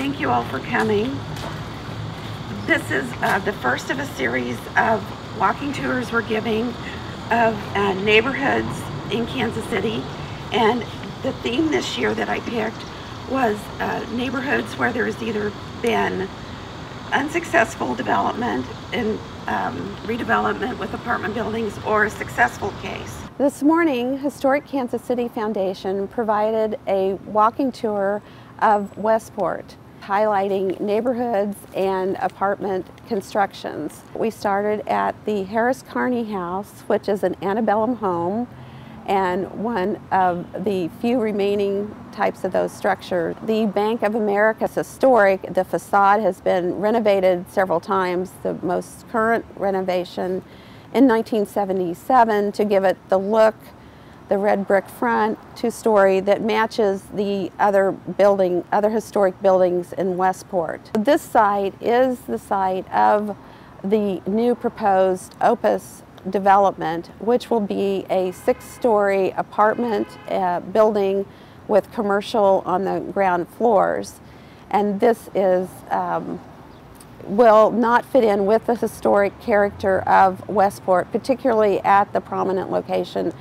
Thank you all for coming. This is the first of a series of walking tours we're giving of neighborhoods in Kansas City, and the theme this year that I picked was neighborhoods where there's either been unsuccessful development and redevelopment with apartment buildings or a successful case. This morning, Historic Kansas City Foundation provided a walking tour of Westport, highlighting neighborhoods and apartment constructions. We started at the Harris Carney House, which is an antebellum home and one of the few remaining types of those structures. The Bank of America is historic. The facade has been renovated several times. The most current renovation in 1977 to give it the look, the red brick front, two-story, that matches the other historic buildings in Westport. This site is the site of the new proposed Opus development, which will be a 6-story apartment building with commercial on the ground floors. And this is will not fit in with the historic character of Westport, particularly at the prominent location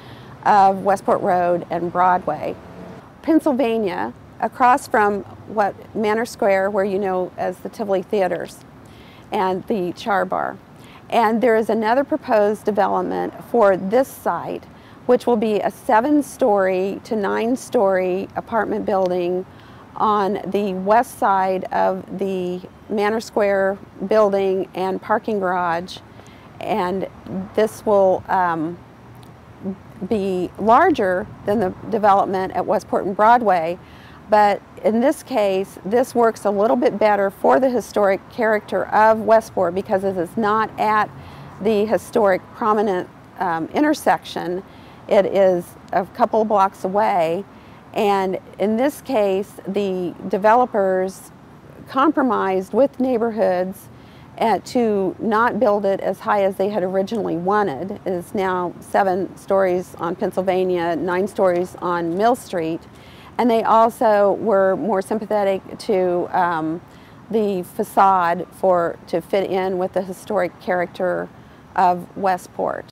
of Westport Road and Broadway. Pennsylvania, across from Manor Square, where you know as the Tivoli Theaters and the Char Bar. And there is another proposed development for this site, which will be a 7-story to 9-story apartment building on the west side of the Manor Square building and parking garage. And this will be larger than the development at Westport and Broadway, but in this case, this works a little bit better for the historic character of Westport because it is not at the historic prominent intersection. It is a couple of blocks away, and in this case, the developers compromised with neighborhoods to not build it as high as they had originally wanted. It is now 7 stories on Pennsylvania, 9 stories on Mill Street. And they also were more sympathetic to the facade to fit in with the historic character of Westport.